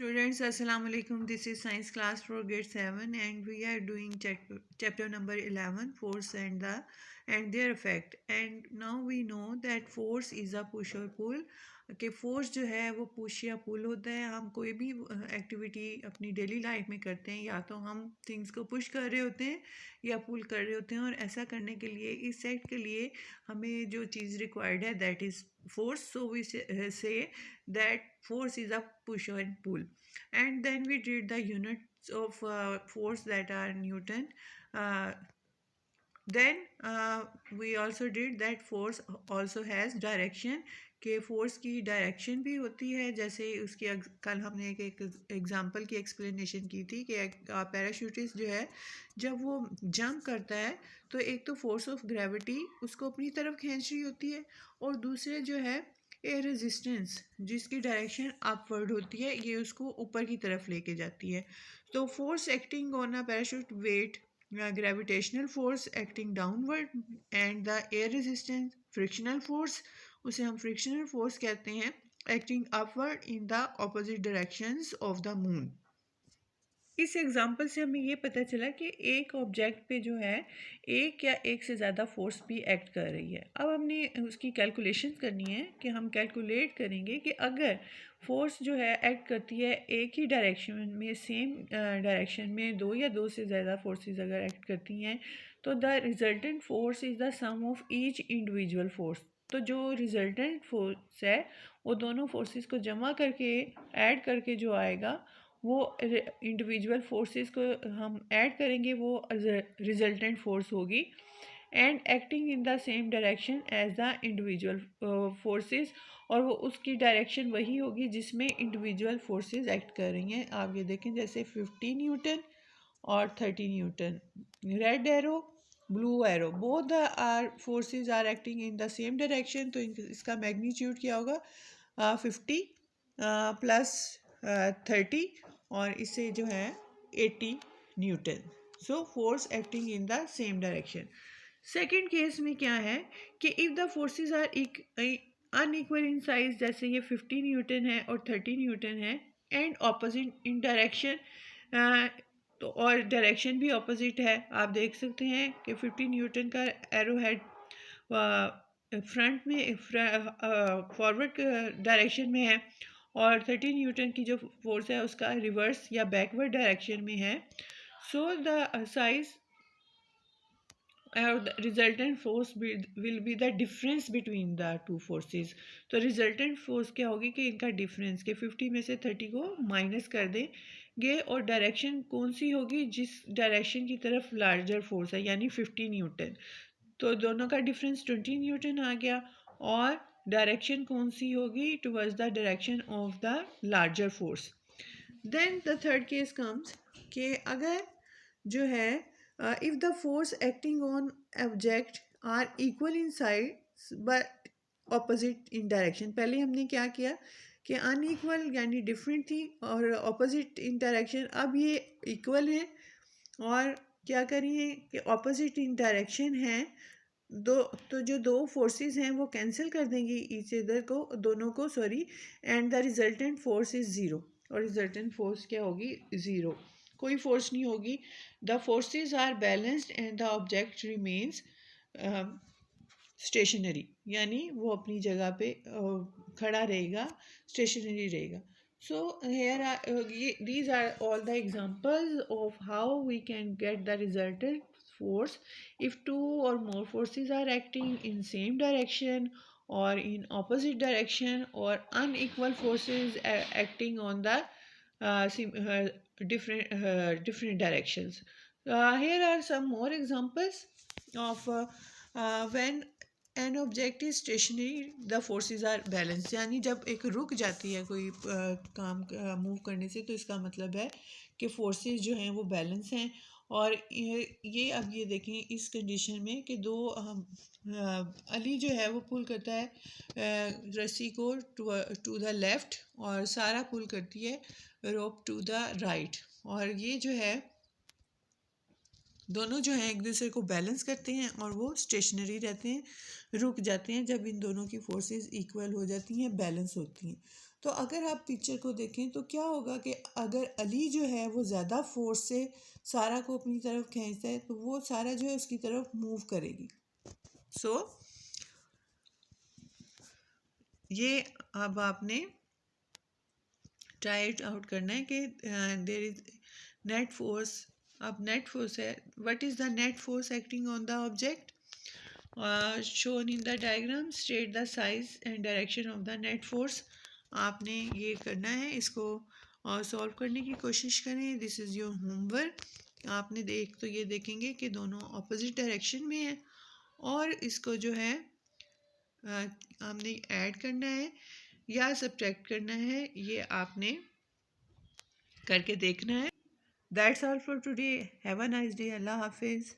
Students, Assalamu alaikum. This is science class for grade 7 and we are doing chapter number 11, force and their effect. And now we know that force is a push or pull. कि force जो है वो push या पुल होता है। हम कोई भी एक्टिविटी अपनी डेली लाइफ में करते हैं, या तो हम थिंग्स को पुश कर रहे होते हैं या पुल कर रहे होते हैं, और ऐसा करने के लिए इस सेट के लिए हमें जो चीज़ रिक्वायर्ड है that is force. So we say that force is a push and pull. And then we did the units of force that are Newton. uh, then we also did that force also has direction, कि force की direction भी होती है। जैसे उसकी कल हमने एक एग्जांपल की एक्सप्लेनेशन की थी कि पैराशूटिस्ट जो है जब वो जंप करता है तो एक तो फोर्स ऑफ ग्रेविटी उसको अपनी तरफ खींच रही होती है, और दूसरे जो है ए रेजिस्टेंस जिसकी डायरेक्शन अपवर्ड होती है, ये उसको ऊपर की तरफ लेके जाती है। तो force acting on a parachute weight, gravitational force acting downward, and the air resistance frictional force, उसे हम फ्रिक्शनल फोर्स कहते हैं, acting upward in the opposite directions of the moon. इस एग्जाम्पल से हमें ये पता चला कि एक ऑब्जेक्ट पे जो है एक या एक से ज़्यादा फोर्स भी एक्ट कर रही है। अब हमने उसकी कैलकुलेशन करनी है कि हम कैलकुलेट करेंगे कि अगर फोर्स जो है एक्ट करती है एक ही डायरेक्शन में, सेम डायरेक्शन में, दो या दो से ज़्यादा फोर्सेस अगर एक्ट करती हैं, तो the resultant force is the sum of each individual force. तो जो रिजल्टेंट फोर्स है वो दोनों फोर्सेस को जमा करके ऐड करके जो आएगा वो इंडिविजुअल फोर्सेस को हम ऐड करेंगे, वो रिजल्टेंट फोर्स होगी, and acting in the same direction as the individual forces, और वो उसकी डायरेक्शन वही होगी जिसमें इंडिविजुअल फोर्सेस एक्ट कर रही हैं। आप ये देखें जैसे 50 न्यूटन और 30 newton, red arrow blue arrow, both are forces are acting in the same direction. तो इसका मैग्नीट्यूड क्या होगा, 50 प्लस 30, और इससे जो है 80 newton. So force acting in the same direction. Second case में क्या है कि if the forces are unequal in size, जैसे ये 50 न्यूटन है और 30 न्यूटन है, एंड ऑपोजिट इन डायरेक्शन, तो और डायरेक्शन भी ऑपोजिट है। आप देख सकते हैं कि 50 न्यूटन का एरो हेड फ्रंट में फॉरवर्ड डायरेक्शन में है, और 30 न्यूटन की जो फोर्स है उसका रिवर्स या बैकवर्ड डायरेक्शन में है। सो द साइज और resultant force will be the difference between the two forces. तो रिजल्टेंट फोर्स क्या होगी कि इनका डिफरेंस, के 50 में से 30 को माइनस कर देंगे, और डायरेक्शन कौन सी होगी, जिस डायरेक्शन की तरफ लार्जर फोर्स है, यानी 50 न्यूटन। तो दोनों का डिफरेंस 20 न्यूटन आ गया, और डायरेक्शन कौन सी होगी, towards the direction of the larger force. Then the third case comes कि अगर जो है if the force acting on object are equal in size but opposite in direction. पहले हमने क्या किया कि अनइक्वल यानी डिफरेंट थी, और ऑपोजिट इन डायरेक्शन, अब ये इक्वल है, और क्या करिए कि ऑपोजिट इन डायरेक्शन है दो, तो जो दो फोर्सेस हैं वो कैंसिल कर देंगी ईच अदर को, दोनों को, sorry, and the resultant force is zero. और रिजल्टेंट फोर्स क्या होगी, ज़ीरो, कोई फोर्स नहीं होगी। The forces are balanced and the object remains stationary, यानी वो अपनी जगह पे खड़ा रहेगा, स्टेशनरी रहेगा। So here are these are all the examples of how we can get the resultant force if two or more forces are acting in same direction or in opposite direction, or unequal forces acting on the different directions. Here are some more examples of when an object is stationary the forces are balance, यानी जब एक रुक जाती है कोई काम move करने से, तो इसका मतलब है कि फोर्सेस जो हैं वो बैलेंस हैं। और ये अब ये देखें इस कंडीशन में कि दो अली जो है वो पुल करता है रस्सी को टू द लेफ़्ट, और सारा पुल करती है रोप टू द राइट, और ये जो है दोनों जो हैं एक दूसरे को बैलेंस करते हैं, और वो स्टेशनरी रहते हैं, रुक जाते हैं जब इन दोनों की फोर्सेस इक्वल हो जाती हैं, बैलेंस होती हैं। तो अगर आप पिक्चर को देखें तो क्या होगा कि अगर अली जो है वो ज़्यादा फोर्स से सारा को अपनी तरफ खींचता है तो वो सारा जो है उसकी तरफ मूव करेगी। सो ये अब आपने ट्राई इट आउट करना है कि देयर इज नेट फोर्स। अब नेट फोर्स है, what is the net force acting on the object shown in the diagram, state the size and direction of the net force. आपने ये करना है, इसको सॉल्व करने की कोशिश करें। This is your homework. आपने तो ये देखेंगे कि दोनों अपोजिट डायरेक्शन में है और इसको जो है हमने ऐड करना है या सब्ट्रैक्ट करना है, ये आपने करके देखना है। That's all for today. Have a nice day. अल्लाह हाफिज़।